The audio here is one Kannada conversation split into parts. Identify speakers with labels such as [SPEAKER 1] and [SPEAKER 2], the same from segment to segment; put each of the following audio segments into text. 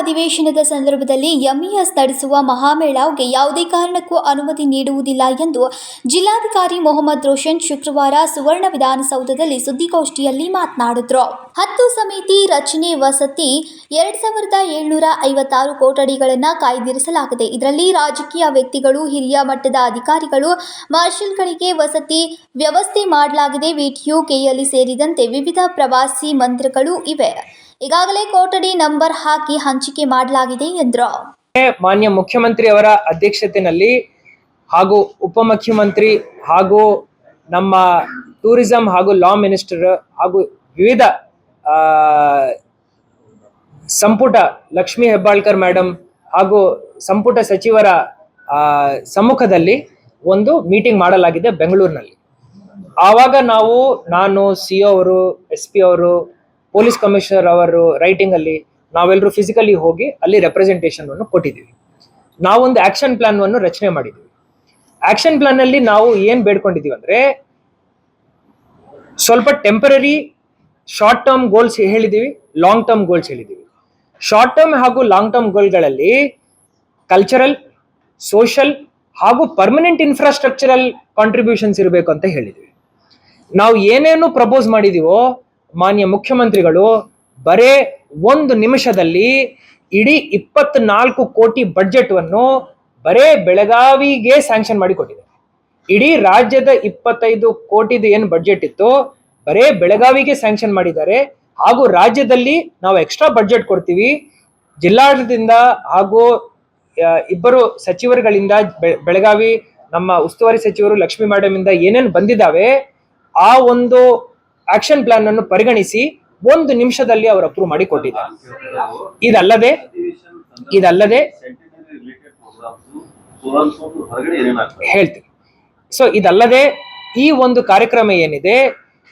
[SPEAKER 1] ಅಧಿವೇಶನದ ಸಂದರ್ಭದಲ್ಲಿ ಎಂಇಎಸ್ ನಡೆಸುವ ಮಹಾಮೇಳಾವ್ಗೆ ಯಾವುದೇ ಕಾರಣಕ್ಕೂ ಅನುಮತಿ ನೀಡುವುದಿಲ್ಲ ಎಂದು ಜಿಲ್ಲಾಧಿಕಾರಿ ಮೊಹಮ್ಮದ್ ರೋಷನ್ ಶುಕ್ರವಾರ ಸುವರ್ಣ ವಿಧಾನಸೌಧದಲ್ಲಿ ಸುದ್ದಿಗೋಷ್ಠಿಯಲ್ಲಿ ಮಾತನಾಡಿದರು. 10 ಸಮಿತಿ ರಚನೆ, ವಸತಿ 2756 ಕೊಠಡಿಗಳನ್ನು ಕಾಯ್ದಿರಿಸಲಾಗಿದೆ. ಇದರಲ್ಲಿ ರಾಜಕೀಯ ವ್ಯಕ್ತಿಗಳು, ಹಿರಿಯ ಮಟ್ಟದ ಅಧಿಕಾರಿಗಳು, ಮಾರ್ಷಲ್ಗಳಿಗೆ ವಸತಿ ವ್ಯವಸ್ಥೆ ಮಾಡಲಾಗಿದೆ. ವಿಟಿಯು, ಕೆಎಲ್ಇ ಸೇರಿದಂತೆ ವಿವಿಧ ಪ್ರವಾಸಿ ಮಂದಿರಗಳು ಇವೆ. ಈಗಾಗಲೇ ಕೊಠಡಿ ನಂಬರ್ ಹಾಕಿ ಹಂಚಿಕೆ ಮಾಡಲಾಗಿದೆ ಎಂದರು.
[SPEAKER 2] ಮಾನ್ಯ ಮುಖ್ಯಮಂತ್ರಿ ಅವರ ಅಧ್ಯಕ್ಷತೆಯಲ್ಲಿ ಹಾಗೂ ಉಪಮುಖ್ಯಮಂತ್ರಿ ಹಾಗೂ ನಮ್ಮ ಟೂರಿಸಂ ಹಾಗೂ ಲಾ ಮಿನಿಸ್ಟರ್ ಹಾಗೂ ವಿವಿಧ ಸಂಪುಟ ಲಕ್ಷ್ಮೀ ಹೆಬ್ಬಾಳ್ಕರ್ ಮೇಡಮ್ ಹಾಗೂ ಸಂಪುಟ ಸಚಿವರ ಸಮ್ಮುಖದಲ್ಲಿ ಒಂದು ಮೀಟಿಂಗ್ ಮಾಡಲಾಗಿದೆ ಬೆಂಗಳೂರಿನಲ್ಲಿ. ಆವಾಗ ನಾನು ಸಿಒ ಅವರು, SP ಅವರು, ಪೊಲೀಸ್ ಕಮಿಷನರ್ ಅವರು ರೈಟಿಂಗ್ ಅಲ್ಲಿ ನಾವೆಲ್ಲರೂ ಫಿಸಿಕಲಿ ಹೋಗಿ ಅಲ್ಲಿ ರೆಪ್ರೆಸೆಂಟೇಷನ್ ಅನ್ನು ಕೊಟ್ಟಿದ್ದೀವಿ. ನಾವೊಂದು ಆಕ್ಷನ್ ಪ್ಲಾನ್ ಅನ್ನು ರಚನೆ ಮಾಡಿದ್ದೀವಿ. ಆಕ್ಷನ್ ಪ್ಲಾನ್ ಅಲ್ಲಿ ನಾವು ಏನ್ ಬೇಡ್ಕೊಂಡಿದ್ದೀವಿ ಅಂದ್ರೆ, ಸ್ವಲ್ಪ ಟೆಂಪರರಿ ಶಾರ್ಟ್ ಟರ್ಮ್ ಗೋಲ್ಸ್ ಹೇಳಿದೀವಿ, ಲಾಂಗ್ ಟರ್ಮ್ ಗೋಲ್ಸ್ ಹೇಳಿದೀವಿ. ಶಾರ್ಟ್ ಟರ್ಮ್ ಹಾಗೂ ಲಾಂಗ್ ಟರ್ಮ್ ಗೋಲ್ಗಳಲ್ಲಿ ಕಲ್ಚರಲ್, ಸೋಷಲ್ ಹಾಗೂ ಪರ್ಮನೆಂಟ್ ಇನ್ಫ್ರಾಸ್ಟ್ರಕ್ಚರಲ್ ಕಾಂಟ್ರಿಬ್ಯೂಷನ್ಸ್ ಇರಬೇಕು ಅಂತ ಹೇಳಿದ್ವಿ. ನಾವು ಏನೇನು ಪ್ರಪೋಸ್ ಮಾಡಿದೀವೋ ಮಾನ್ಯ ಮುಖ್ಯಮಂತ್ರಿಗಳು ಬರೇ 1 ನಿಮಿಷದಲ್ಲಿ ಇಡೀ 24 ಕೋಟಿ ಬಡ್ಜೆಟ್ ವನ್ನು ಬರೇ ಬೆಳಗಾವಿಗೆ ಸ್ಯಾಂಕ್ಷನ್ ಮಾಡಿ ಕೊಟ್ಟಿದ್ದಾರೆ. ಇಡೀ ರಾಜ್ಯದ 25 ಕೋಟಿದು ಏನು ಬಡ್ಜೆಟ್ ಇತ್ತು ಬರೇ ಬೆಳಗಾವಿಗೆ ಸ್ಯಾಂಕ್ಷನ್ ಮಾಡಿದ್ದಾರೆ. ಹಾಗೂ ರಾಜ್ಯದಲ್ಲಿ ನಾವು ಎಕ್ಸ್ಟ್ರಾ ಬಡ್ಜೆಟ್ ಕೊಡ್ತೀವಿ. ಜಿಲ್ಲಾಡಳಿತದಿಂದ ಹಾಗೂ 2 ಸಚಿವರುಗಳಿಂದ, ಬೆಳಗಾವಿ ನಮ್ಮ ಉಸ್ತುವಾರಿ ಸಚಿವರು ಲಕ್ಷ್ಮೀ ಮೇಡಮ್ ಇಂದ ಏನೇನು ಬಂದಿದ್ದಾವೆ ಆ ಒಂದು ಆಕ್ಷನ್ ಪ್ಲಾನ್ ಅನ್ನು ಪರಿಗಣಿಸಿ 1 ನಿಮಿಷದಲ್ಲಿ ಅವರು ಅಪ್ರೂವ್ ಮಾಡಿ ಕೊಟ್ಟಿದ್ದಾರೆ. ಇದಲ್ಲದೆ ಹೇಳ್ತೀನಿ. ಸೊ ಇದಲ್ಲದೆ ಈ ಒಂದು ಕಾರ್ಯಕ್ರಮ ಏನಿದೆ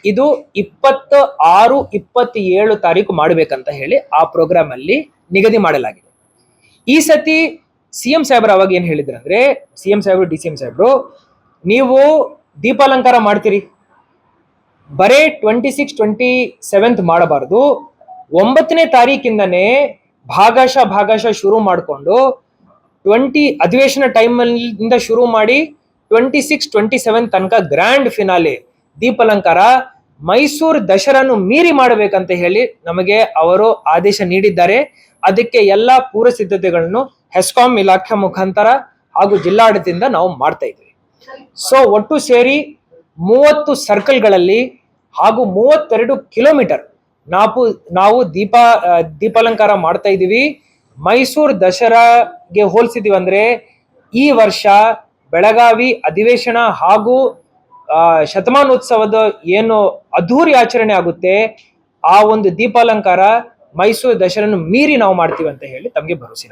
[SPEAKER 2] ಇದು 26, 27 ತಾರೀಕು ಮಾಡಬೇಕಂತ ಹೇಳಿ ಆ ಪ್ರೋಗ್ರಾಮ್ ಅಲ್ಲಿ ನಿಗದಿ ಮಾಡಲಾಗಿದೆ. ಈ ಸತಿ CM ಸಾಹೇಬ್ರು ಅವಾಗ ಏನ್ ಹೇಳಿದ್ರು ಅಂದ್ರೆ, CM ಸಾಹೇಬ್ರು, DCM ಸಾಹೇಬ್ರು, ನೀವು ದೀಪಾಲಂಕಾರ ಮಾಡ್ತೀರಿ, ಬರೇ 26, 27 ಮಾಡಬಾರ್ದು. 9ನೇ ತಾರೀಕಿಂದನೇ ಭಾಗಶಃ ಶುರು ಮಾಡಿಕೊಂಡು ಅಧಿವೇಶನ ಟೈಮ್ ಇಂದ ಶುರು ಮಾಡಿ 26, 27 ತನಕ ಗ್ರ್ಯಾಂಡ್ ಫಿನಾಲೆ ದೀಪಾಲಂಕಾರ ಮೈಸೂರು ದಸರಾನು ಮೀರಿ ಮಾಡಬೇಕಂತ ಹೇಳಿ ನಮಗೆ ಅವರು ಆದೇಶ ನೀಡಿದ್ದಾರೆ. ಅದಕ್ಕೆ ಎಲ್ಲಾ ಪೂರ್ವ ಸಿದ್ಧತೆಗಳನ್ನು ಹೆಸ್ಕಾಂ ಇಲಾಖೆ ಮುಖಾಂತರ ಹಾಗೂ ಜಿಲ್ಲಾಡಳಿತದಿಂದ ನಾವು ಮಾಡ್ತಾ ಇದ್ದೀವಿ. ಸೊ ಒಟ್ಟು ಸೇರಿ 30 ಸರ್ಕಲ್ಗಳಲ್ಲಿ ಹಾಗೂ 32 ಕಿಲೋಮೀಟರ್ ನಾವು ದೀಪಾಲಂಕಾರ ಮಾಡ್ತಾ ಇದ್ದೀವಿ. ಮೈಸೂರು ದಸರಾಗೆ ಹೋಲಿಸಿದೀವಿ ಅಂದ್ರೆ ಈ ವರ್ಷ ಬೆಳಗಾವಿ ಅಧಿವೇಶನ ಹಾಗೂ ಶತಮಾನೋತ್ಸವದ ಏನು ಅದ್ಧೂರಿ ಆಚರಣೆ ಆಗುತ್ತೆ ಆ ಒಂದು ದೀಪಾಲಂಕಾರ ಮೈಸೂರು ದಸರಾನು ಮೀರಿ ನಾವು ಮಾಡ್ತೀವಿ ಅಂತ ಹೇಳಿ ತಮಗೆ ಭರವಸೆ.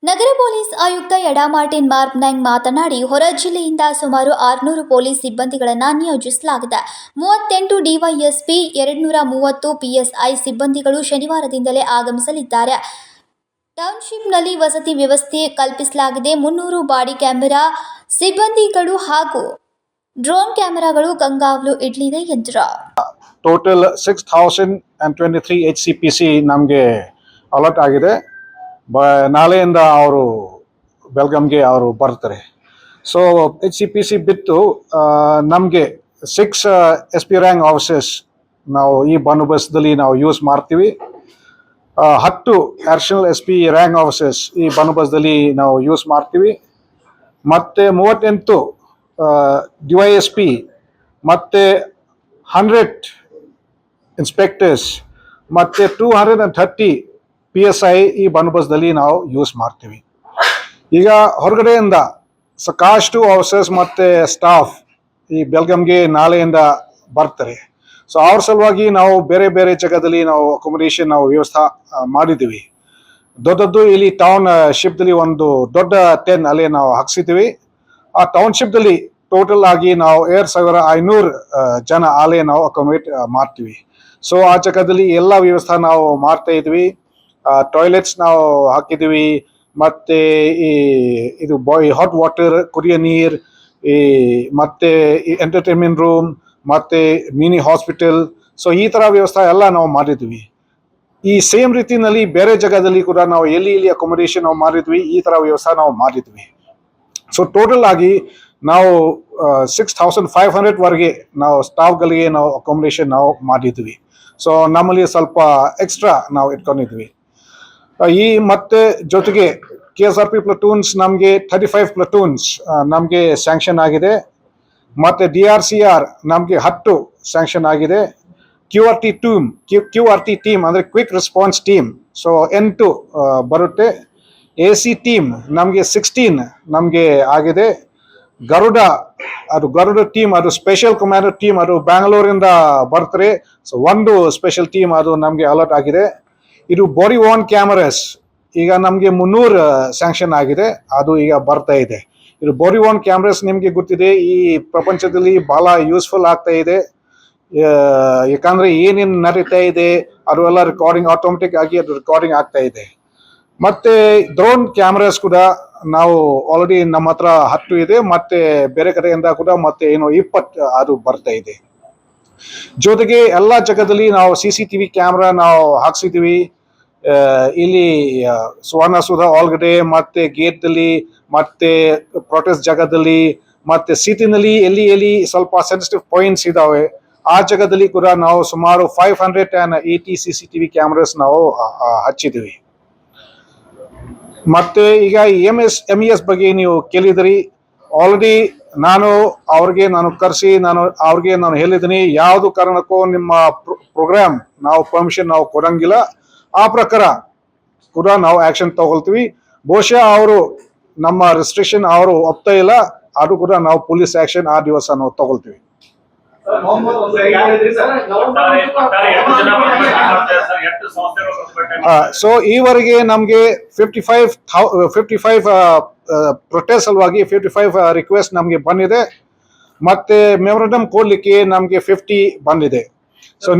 [SPEAKER 1] ನಗರ ಪೊಲೀಸ್ ಆಯುಕ್ತ ಯಡಾ ಮಾರ್ಟಿನ್ ಮಾರ್ಬ್ನಂಗ್ ಮಾತನಾಡಿ, ಹೊರ ಜಿಲ್ಲೆಯಿಂದ ಸುಮಾರು 600 ಪೊಲೀಸ್ ಸಿಬ್ಬಂದಿಗಳನ್ನು ನಿಯೋಜಿಸಲಾಗಿದೆ. 38 ಡಿವೈಎಸ್ಪಿ, 230 PSI ಸಿಬ್ಬಂದಿಗಳು ಶನಿವಾರದಿಂದಲೇ ಆಗಮಿಸಲಿದ್ದಾರೆ. ಟೌನ್ಶಿಪ್ನಲ್ಲಿ ವಸತಿ ವ್ಯವಸ್ಥೆ ಕಲ್ಪಿಸಲಾಗಿದೆ. 300 ಬಾಡಿ ಕ್ಯಾಮೆರಾ ಸಿಬ್ಬಂದಿಗಳು ಹಾಗೂ ಡ್ರೋನ್ ಕ್ಯಾಮೆರಾಗಳು ಕಣ್ಗಾವಲು ಇಡಲಿದೆ ಎಂದರು.
[SPEAKER 3] ಟೋಟಲ್ 6023 HCPC ನಮಗೆ ಅಲರ್ಟ್ ಆಗಿದೆ. ನಾಳೆಯಿಂದ ಅವರು ಬೆಲ್ಗಾಮ್ಗೆ ಅವರು ಬರ್ತಾರೆ. ಸೊ HCPC ಬಿಟ್ಟು ನಮಗೆ 6 SP ರ್ಯಾಂಕ್ ಆಫೀಸರ್ಸ್ ನಾವು ಈ ಬಂದೋಬಸ್ತ್ದಲ್ಲಿ ನಾವು ಯೂಸ್ ಮಾಡ್ತೀವಿ. 10 ಅಡಿಷನಲ್ SP ರ್ಯಾಂಕ್ ಆಫೀಸರ್ಸ್ ಈ ಬಂದೋಬಸ್ತ್ದಲ್ಲಿ ನಾವು ಯೂಸ್ ಮಾಡ್ತೀವಿ. ಮತ್ತು 38 DYSP ಮತ್ತು 100 ಇನ್ಸ್ಪೆಕ್ಟರ್ಸ್ ಮತ್ತು 230 PSI ಈ ಬಂದೋಬಸ್ತ್ದಲ್ಲಿ ನಾವು ಯೂಸ್ ಮಾಡ್ತೀವಿ. ಈಗ ಹೊರಗಡೆಯಿಂದ ಸಾಕಷ್ಟು ಆಫೀಸರ್ಸ್ ಮತ್ತು ಸ್ಟಾಫ್ ಈ ಬೆಲ್ಗಾಮ್ಗೆ ನಾಳೆಯಿಂದ ಬರ್ತಾರೆ. ಸೊ ಅವ್ರ ಸಲುವಾಗಿ ನಾವು ಬೇರೆ ಬೇರೆ ಜಾಗದಲ್ಲಿ ನಾವು ಅಕೊಮಡೇಷನ್ ನಾವು ವ್ಯವಸ್ಥೆ ಮಾಡಿದ್ದೀವಿ. ದೊಡ್ಡದ್ದು ಇಲ್ಲಿ ಟೌನ್ಶಿಪ್ದಲ್ಲಿ ಒಂದು ದೊಡ್ಡ 10 ಅಲ್ಲೇ ನಾವು ಹಾಕ್ಸಿದ್ದೀವಿ. ಆ ಟೌನ್ಶಿಪ್ದಲ್ಲಿ ಟೋಟಲ್ ಆಗಿ ನಾವು 2500 ಜನ ಅಲ್ಲೇ ನಾವು ಅಕೊಮಡೇಟ್ ಮಾಡ್ತೀವಿ. ಸೊ ಆ ಜಾಗದಲ್ಲಿ ಎಲ್ಲ ವ್ಯವಸ್ಥೆ ನಾವು ಮಾಡ್ತಾ ಇದ್ವಿ. ಟಾಯ್ಲೆಟ್ಸ್ ನಾವು ಹಾಕಿದ್ದೀವಿ, ಮತ್ತೆ ಇದು ಹಾಟ್ ವಾಟರ್, ಕುಡಿಯೋ ನೀರು, ಮತ್ತೆ ಎಂಟರ್ಟೈನ್ಮೆಂಟ್ ರೂಮ್, ಮತ್ತೆ ಮಿನಿ ಹಾಸ್ಪಿಟಲ್. ಸೊ ಈ ಥರ ವ್ಯವಸ್ಥೆ ಎಲ್ಲ ನಾವು ಮಾಡಿದ್ವಿ. ಈ ಸೇಮ್ ರೀತಿನಲ್ಲಿ ಬೇರೆ ಜಾಗದಲ್ಲಿ ಕೂಡ ನಾವು ಎಲ್ಲಿ ಅಕೊಮಡೇಷನ್ ನಾವು ಮಾಡಿದ್ವಿ, ಈ ತರ ವ್ಯವಸ್ಥೆ ನಾವು ಮಾಡಿದ್ವಿ. ಸೊ ಟೋಟಲ್ ಆಗಿ ನಾವು 6,500 ವರೆಗೆ ನಾವು ಸ್ಟಾಫ್ಗಳಿಗೆ ನಾವು ಅಕೊಮಡೇಷನ್ ನಾವು ಮಾಡಿದ್ವಿ. ಸೊ ನಮ್ಮಲ್ಲಿ ಸ್ವಲ್ಪ ಎಕ್ಸ್ಟ್ರಾ ನಾವು ಇಟ್ಕೊಂಡಿದ್ವಿ. ಈ ಮತ್ತೆ ಜೊತೆಗೆ KSRP ಪ್ಲಟೂನ್ಸ್ ನಮಗೆ 35 ಪ್ಲಟೂನ್ಸ್ ನಮಗೆ ಸ್ಯಾಂಕ್ಷನ್ ಆಗಿದೆ. ಮತ್ತೆ DRCR ನಮಗೆ 10 ಸ್ಯಾಂಕ್ಷನ್ ಆಗಿದೆ. QRT ಟೀಮ್ ಅಂದ್ರೆ ಕ್ವಿಕ್ ರೆಸ್ಪಾನ್ಸ್ ಟೀಮ್, ಸೊ 8 ಬರುತ್ತೆ. AC ಟೀಮ್ ನಮಗೆ 16 ನಮಗೆ ಆಗಿದೆ. ಗರುಡ ಟೀಮ್, ಅದು ಸ್ಪೆಷಲ್ ಕಮಾಂಡರ್ ಟೀಮ್, ಅದು ಬ್ಯಾಂಗ್ಳೂರಿಂದ ಬರ್ತಾರೆ. ಸೊ 1 ಸ್ಪೆಷಲ್ ಟೀಮ್ ಅದು ನಮಗೆ ಅಲರ್ಟ್ ಆಗಿದೆ. ಇದು ಬಾಡಿ ವಾರ್ನ್ ಕ್ಯಾಮರಾಸ್ ಈಗ ನಮಗೆ 300 ಸ್ಯಾಂಕ್ಷನ್ ಆಗಿದೆ, ಅದು ಈಗ ಬರ್ತಾ ಇದೆ. ಇದು ಬಾಡಿ ವಾರ್ನ್ ಕ್ಯಾಮ್ರಾಸ್ ನಿಮಗೆ ಗೊತ್ತಿದೆ, ಈ ಪ್ರಪಂಚದಲ್ಲಿ ಬಹಳ ಯೂಸ್ಫುಲ್ ಆಗ್ತಾ ಇದೆ. ಯಾಕಂದ್ರೆ ಏನೇನು ನಡೀತಾ ಇದೆ ಅದು ಎಲ್ಲ ರೆಕಾರ್ಡಿಂಗ್ ಆಟೋಮೆಟಿಕ್ ಆಗಿ ಅದು ರೆಕಾರ್ಡಿಂಗ್ ಆಗ್ತಾ ಇದೆ. ಮತ್ತೆ ಡ್ರೋನ್ ಕ್ಯಾಮ್ರಾಸ್ ಕೂಡ ನಾವು ಆಲ್ರೆಡಿ ನಮ್ಮ ಹತ್ರ 10 ಇದೆ, ಮತ್ತೆ ಬೇರೆ ಕಡೆಯಿಂದ ಕೂಡ ಮತ್ತೆ 20 ಅದು ಬರ್ತಾ ಇದೆ. ಜೊತೆಗೆ ಎಲ್ಲ ಜಾಗದಲ್ಲಿ ನಾವು CCTV ಕ್ಯಾಮ್ರಾ ನಾವು ಹಾಕ್ಸಿದೀವಿ. ಇಲ್ಲಿ ಸುವರ್ಣಸೌಧ ಒಳಗಡೆ, ಮತ್ತೆ ಗೇಟ್ ಅಲ್ಲಿ, ಮತ್ತೆ ಪ್ರೊಟೆಸ್ಟ್ ಜಾಗದಲ್ಲಿ, ಮತ್ತೆ ಸಿಟಿನಲ್ಲಿ ಎಲ್ಲಿ ಸ್ವಲ್ಪ ಸೆನ್ಸಿಟಿವ್ ಪಾಯಿಂಟ್ಸ್ ಇದಾವೆ ಆ ಜಾಗದಲ್ಲಿ ಕೂಡ ನಾವು ಸುಮಾರು 580 CCTV ಕ್ಯಾಮ್ರಾಸ್ ನಾವು ಹಚ್ಚಿದೀವಿ. ಮತ್ತೆ ಈಗ MES ಬಗ್ಗೆ ನೀವು ಕೇಳಿದ್ರಿ. ಆಲ್ರೆಡಿ ನಾನು ಕರೆಸಿ ನಾನು ಹೇಳಿದ್ದೀನಿ, ಯಾವುದು ಕಾರಣಕ್ಕೂ ನಿಮ್ಮ ಪ್ರೋಗ್ರಾಮ್ ನಾವು ಪರ್ಮಿಷನ್ ನಾವು ಕೊಡಂಗಿಲ್ಲ, ಆ ಪ್ರಕಾರ ಕೂಡ ನಾವು ಆಕ್ಷನ್ ತಗೊಳ್ತೀವಿ. ಬಹುಶಃ ಅವರು ನಮ್ಮ ರೆಸ್ಟ್ರಿಕ್ಷನ್ ಅವರು ಒಪ್ತಾ ಇಲ್ಲ, ಅದು ಕೂಡ ನಾವು ಪೊಲೀಸ್ ಆಕ್ಷನ್ ಆ ದಿವಸ ನಾವು ತಗೊಳ್ತೀವಿ. ಸೊ ಈವರೆಗೆ ನಮ್ಗೆ 55 ಪ್ರೊಟೆಸ್ಟ್ ಸಲುವಾಗಿ 55 ರಿಕ್ವೆಸ್ಟ್ ನಮ್ಗೆ ಬಂದಿದೆ. ಮತ್ತೆ ಮೆಮೊರಂಡಮ್ ಕೊಡ್ಲಿಕ್ಕೆ ನಮ್ಗೆ 50 ಬಂದಿದೆ. ಸೊ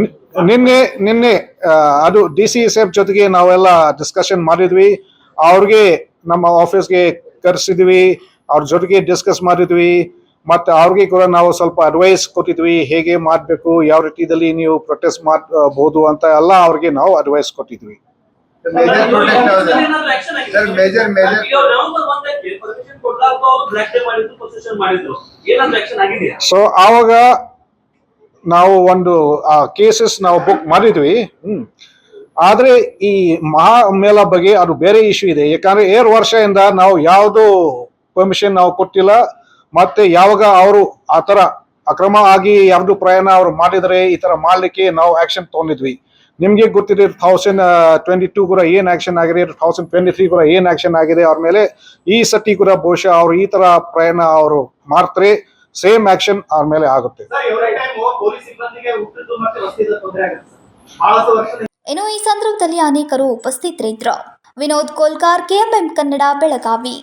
[SPEAKER 3] ನಿನ್ನೆ ಅದು DC ಸಾಹೇಬ್ ಜೊತೆಗೆ ನಾವೆಲ್ಲ ಡಿಸ್ಕಷನ್ ಮಾಡಿದ್ವಿ. ಅವ್ರಿಗೆ ನಮ್ಮ ಆಫೀಸ್ಗೆ ಕರೆಸಿದ್ವಿ, ಅವ್ರ ಜೊತೆಗೆ ಡಿಸ್ಕಸ್ ಮಾಡಿದ್ವಿ. ಮತ್ತೆ ಅವ್ರಿಗೆ ಕೂಡ ನಾವು ಸ್ವಲ್ಪ ಅಡ್ವೈಸ್ ಕೊಟ್ಟಿದ್ವಿ, ಹೇಗೆ ಮಾಡಬೇಕು, ಯಾವ ರೀತಿಯಲ್ಲಿ ನೀವು ಪ್ರೊಟೆಸ್ಟ್ ಮಾಡಬಹುದು ಅಂತ ಎಲ್ಲ ಅವ್ರಿಗೆ ನಾವು ಅಡ್ವೈಸ್ ಕೊಟ್ಟಿದ್ವಿ. ಸೊ ಆವಾಗ ನಾವು ಒಂದು ಕೇಸಸ್ ನಾವು ಬುಕ್ ಮಾಡಿದ್ವಿ. ಆದ್ರೆ ಈ ಮಹಾಮೇಳ ಬಗ್ಗೆ ಅದು ಬೇರೆ ಇಶ್ಯೂ ಇದೆ. ಯಾಕಂದ್ರೆ 2 ವರ್ಷದಿಂದ ನಾವು ಯಾವ್ದು ಪರ್ಮಿಷನ್ ನಾವು ಕೊಟ್ಟಿಲ್ಲ. ಮತ್ತೆ ಯಾವಾಗ ಅವರು ಆತರ ಅಕ್ರಮ ಆಗಿ ಯಾವ್ದು ಪ್ರಯಾಣ ಅವ್ರು ಮಾಡಿದ್ರೆ ಈ ತರ ಮಾಡ್ಲಿಕ್ಕೆ ನಾವು ಆಕ್ಷನ್ ತಗೊಂಡಿದ್ವಿ. ನಿಮ್ಗೆ ಗೊತ್ತಿದೆ 2022 ಕೂಡ ಏನ್ ಆಕ್ಷನ್ ಆಗಿದೆ, 2023 ಕೂಡ ಏನ್ ಆಕ್ಷನ್ ಆಗಿದೆ ಅವ್ರ ಮೇಲೆ. ಈ ಸತಿ ಕೂಡ ಬಹುಶಃ ಅವ್ರು ಈ ತರ ಪ್ರಯಾಣ ಅವರು ಮಾಡ್ತಾರೆ, ಸೇಮ್ ಆಕ್ಷನ್ ಅವ್ರ ಮೇಲೆ ಆಗುತ್ತೆ.
[SPEAKER 1] ಇನ್ನು ಈ ಸಂದರ್ಭದಲ್ಲಿ ಅನೇಕರು ಉಪಸ್ಥಿತರಿದ್ದರು. ವಿನೋದ್ ಕೋಲ್ಕಾರ್, KMM ಕನ್ನಡ, ಬೆಳಗಾವಿ.